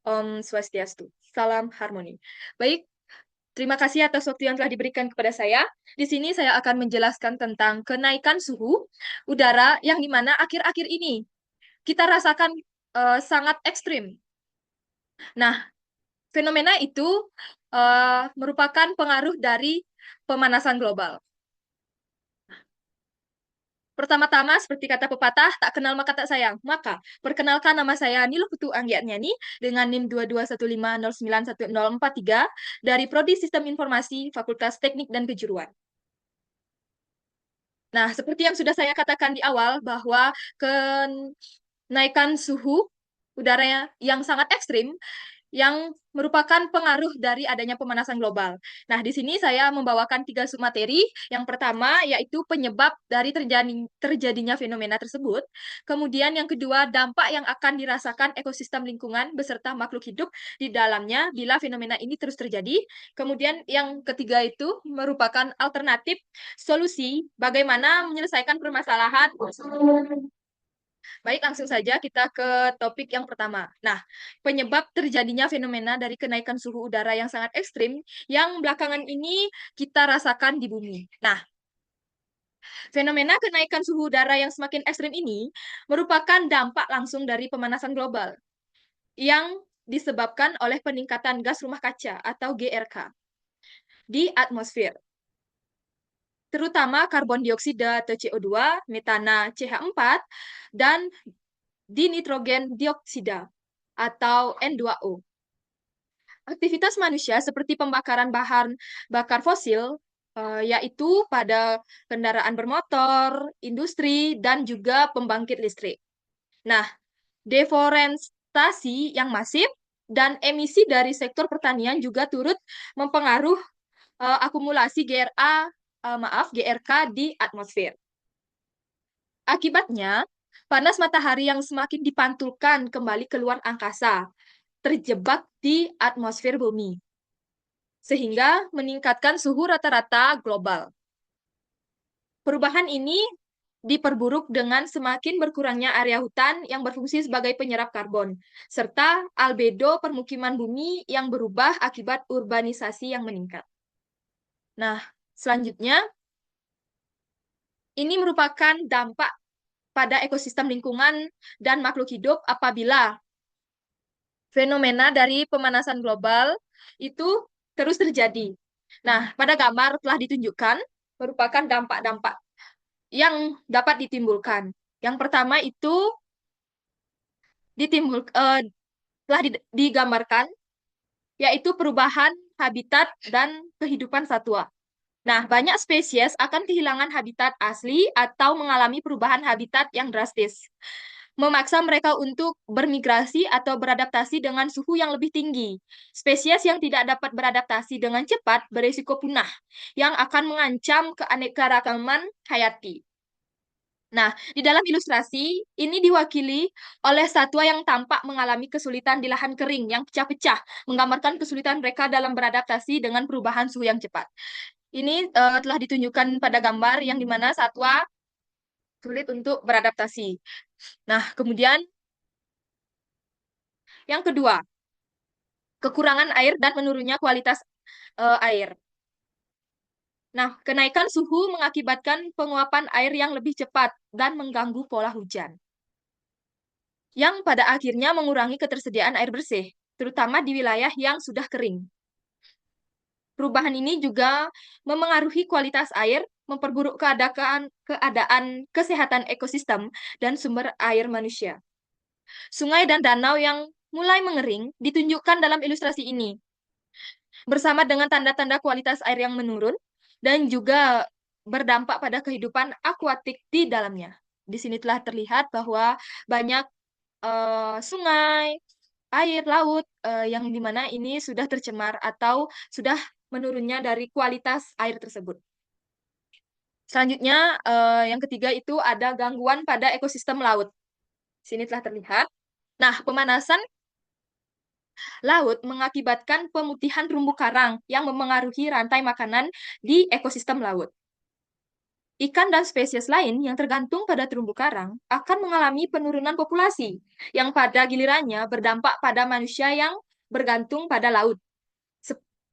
Om Swastiastu. Salam harmoni. Baik, terima kasih atas waktu yang telah diberikan kepada saya. Di sini saya akan menjelaskan tentang kenaikan suhu udara yang dimana akhir-akhir ini kita rasakan sangat ekstrim. Nah, fenomena itu merupakan pengaruh dari pemanasan global. Pertama-tama, seperti kata pepatah, tak kenal maka tak sayang. Maka, perkenalkan nama saya Nilo Putu Anggiatnyani dengan NIM 2215091043 dari Prodi Sistem Informasi Fakultas Teknik dan Kejuruan. Nah, seperti yang sudah saya katakan di awal, bahwa kenaikan suhu udara yang sangat ekstrim yang merupakan pengaruh dari adanya pemanasan global. Nah, di sini saya membawakan tiga submateri. Yang pertama yaitu penyebab dari terjadinya fenomena tersebut. Kemudian yang kedua, dampak yang akan dirasakan ekosistem lingkungan beserta makhluk hidup di dalamnya bila fenomena ini terus terjadi. Kemudian yang ketiga itu merupakan alternatif solusi bagaimana menyelesaikan permasalahan. Baik, langsung saja kita ke topik yang pertama. Nah, penyebab terjadinya fenomena dari kenaikan suhu udara yang sangat ekstrim yang belakangan ini kita rasakan di bumi. Nah, fenomena kenaikan suhu udara yang semakin ekstrim ini merupakan dampak langsung dari pemanasan global yang disebabkan oleh peningkatan gas rumah kaca atau GRK di atmosfer, terutama karbon dioksida atau CO2, metana CH4, dan dinitrogen dioksida atau N2O. Aktivitas manusia seperti pembakaran bahan bakar fosil, yaitu pada kendaraan bermotor, industri, dan juga pembangkit listrik. Nah, deforestasi yang masif dan emisi dari sektor pertanian juga turut mempengaruhi akumulasi GRK di atmosfer. Akibatnya, panas matahari yang semakin dipantulkan kembali keluar angkasa, terjebak di atmosfer bumi, sehingga meningkatkan suhu rata-rata global. Perubahan ini diperburuk dengan semakin berkurangnya area hutan yang berfungsi sebagai penyerap karbon, serta albedo permukiman bumi yang berubah akibat urbanisasi yang meningkat. Nah, selanjutnya, ini merupakan dampak pada ekosistem lingkungan dan makhluk hidup apabila fenomena dari pemanasan global itu terus terjadi. Nah, pada gambar telah ditunjukkan merupakan dampak-dampak yang dapat ditimbulkan. Yang pertama itu ditimbul telah digambarkan yaitu perubahan habitat dan kehidupan satwa. Nah, banyak spesies akan kehilangan habitat asli atau mengalami perubahan habitat yang drastis, memaksa mereka untuk bermigrasi atau beradaptasi dengan suhu yang lebih tinggi. Spesies yang tidak dapat beradaptasi dengan cepat berisiko punah, yang akan mengancam keanekaragaman hayati. Nah, di dalam ilustrasi, ini diwakili oleh satwa yang tampak mengalami kesulitan di lahan kering yang pecah-pecah, menggambarkan kesulitan mereka dalam beradaptasi dengan perubahan suhu yang cepat. Ini telah ditunjukkan pada gambar yang dimana satwa sulit untuk beradaptasi. Nah, kemudian yang kedua, kekurangan air dan menurunnya kualitas air. Nah, kenaikan suhu mengakibatkan penguapan air yang lebih cepat dan mengganggu pola hujan, yang pada akhirnya mengurangi ketersediaan air bersih, terutama di wilayah yang sudah kering. Perubahan ini juga memengaruhi kualitas air, memperburuk keadaan kesehatan ekosistem dan sumber air manusia. Sungai dan danau yang mulai mengering ditunjukkan dalam ilustrasi ini, bersama dengan tanda-tanda kualitas air yang menurun dan juga berdampak pada kehidupan akuatik di dalamnya. Di sini telah terlihat bahwa banyak sungai, air, laut yang dimana ini sudah tercemar atau sudah menurunnya dari kualitas air tersebut. Selanjutnya, yang ketiga itu ada gangguan pada ekosistem laut. Sini telah terlihat. Nah, pemanasan laut mengakibatkan pemutihan terumbu karang yang memengaruhi rantai makanan di ekosistem laut. ikan dan spesies lain yang tergantung pada terumbu karang akan mengalami penurunan populasi, yang pada gilirannya berdampak pada manusia yang bergantung pada laut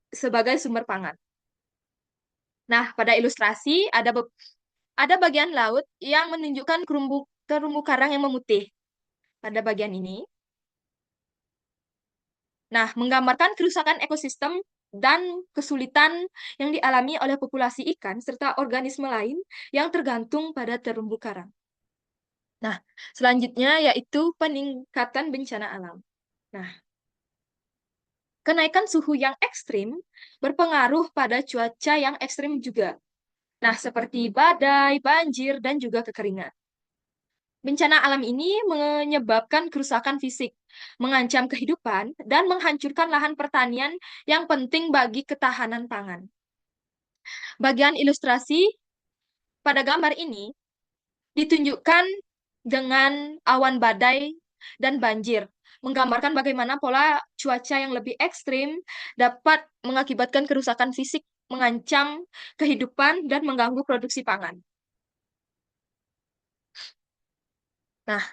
sebagai sumber pangan. Nah, pada ilustrasi ada bagian laut yang menunjukkan terumbu karang yang memutih pada bagian ini. Nah, menggambarkan kerusakan ekosistem dan kesulitan yang dialami oleh populasi ikan serta organisme lain yang tergantung pada terumbu karang. Nah, selanjutnya yaitu peningkatan bencana alam. Nah, kenaikan suhu yang ekstrim berpengaruh pada cuaca yang ekstrim juga. Nah, seperti badai, banjir, dan juga kekeringan. Bencana alam ini menyebabkan kerusakan fisik, mengancam kehidupan, dan menghancurkan lahan pertanian yang penting bagi ketahanan pangan. Bagian ilustrasi pada gambar ini ditunjukkan dengan awan badai dan banjir, menggambarkan bagaimana pola cuaca yang lebih ekstrim dapat mengakibatkan kerusakan fisik, mengancam kehidupan, dan mengganggu produksi pangan. Nah,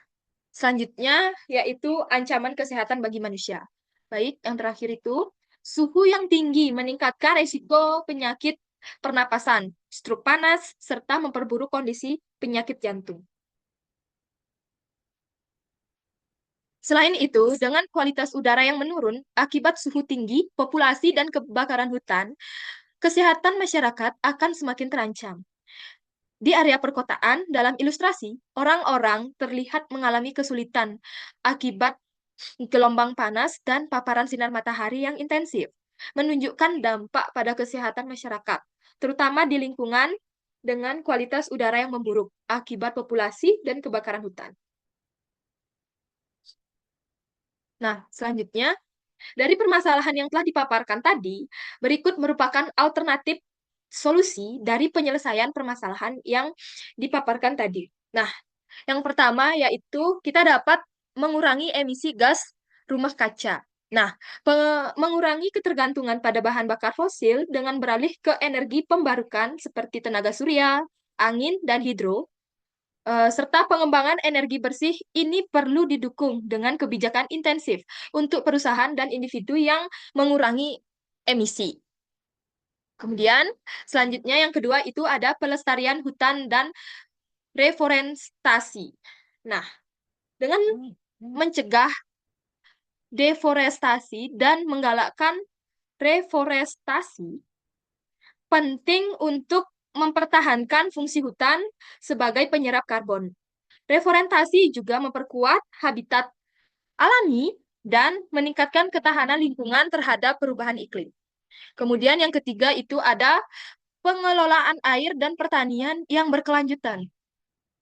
selanjutnya yaitu ancaman kesehatan bagi manusia. Baik, yang terakhir itu suhu yang tinggi meningkatkan risiko penyakit pernapasan, stroke panas, serta memperburuk kondisi penyakit jantung. Selain itu, dengan kualitas udara yang menurun akibat suhu tinggi, populasi, dan kebakaran hutan, kesehatan masyarakat akan semakin terancam. Di area perkotaan, dalam ilustrasi, orang-orang terlihat mengalami kesulitan akibat gelombang panas dan paparan sinar matahari yang intensif, menunjukkan dampak pada kesehatan masyarakat, terutama di lingkungan dengan kualitas udara yang memburuk akibat populasi dan kebakaran hutan. Nah, selanjutnya, dari permasalahan yang telah dipaparkan tadi, berikut merupakan alternatif solusi dari penyelesaian permasalahan yang dipaparkan tadi. Nah, yang pertama yaitu kita dapat mengurangi emisi gas rumah kaca. Nah, mengurangi ketergantungan pada bahan bakar fosil dengan beralih ke energi pembarukan seperti tenaga surya, angin, dan hidro, serta pengembangan energi bersih ini perlu didukung dengan kebijakan intensif untuk perusahaan dan individu yang mengurangi emisi. Kemudian, selanjutnya yang kedua itu ada pelestarian hutan dan reforestasi. Nah, dengan mencegah deforestasi dan menggalakkan reforestasi, penting untuk mempertahankan fungsi hutan sebagai penyerap karbon. Reforestasi juga memperkuat habitat alami dan meningkatkan ketahanan lingkungan terhadap perubahan iklim. Kemudian yang ketiga itu ada pengelolaan air dan pertanian yang berkelanjutan.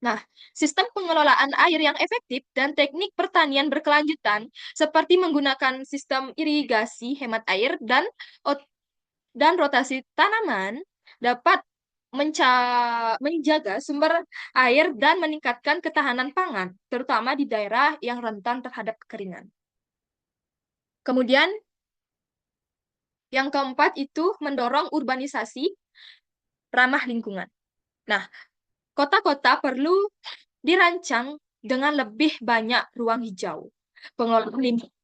Nah, sistem pengelolaan air yang efektif dan teknik pertanian berkelanjutan seperti menggunakan sistem irigasi hemat air dan rotasi tanaman dapat menjaga sumber air dan meningkatkan ketahanan pangan, terutama di daerah yang rentan terhadap kekeringan. Kemudian, yang keempat itu mendorong urbanisasi ramah lingkungan. Nah, kota-kota perlu dirancang dengan lebih banyak ruang hijau, pengelolaan lingkungan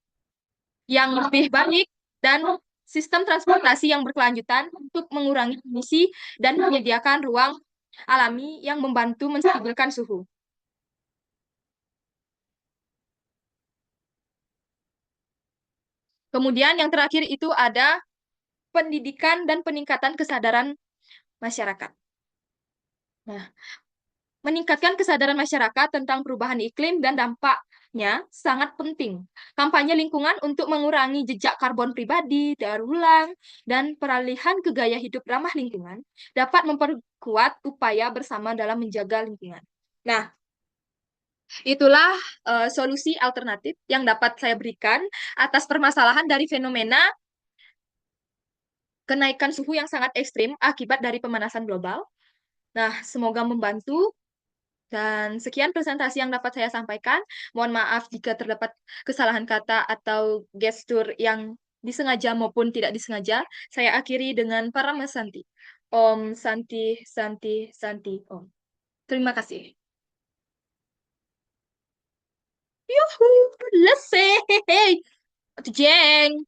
yang lebih baik, dan sistem transportasi yang berkelanjutan untuk mengurangi emisi dan menyediakan ruang alami yang membantu menstabilkan suhu. Kemudian yang terakhir itu ada pendidikan dan peningkatan kesadaran masyarakat. Nah, meningkatkan kesadaran masyarakat tentang perubahan iklim dan dampaknya sangat penting. Kampanye lingkungan untuk mengurangi jejak karbon pribadi, daur ulang, dan peralihan ke gaya hidup ramah lingkungan dapat memperkuat upaya bersama dalam menjaga lingkungan. Nah, itulah solusi alternatif yang dapat saya berikan atas permasalahan dari fenomena kenaikan suhu yang sangat ekstrim akibat dari pemanasan global. Nah, semoga membantu. Dan sekian presentasi yang dapat saya sampaikan. Mohon maaf jika terdapat kesalahan kata atau gestur yang disengaja maupun tidak disengaja. Saya akhiri dengan para mesanti. Om Santi, Santi, Santi, Om. Terima kasih. Yuhu, selesai. Jeng.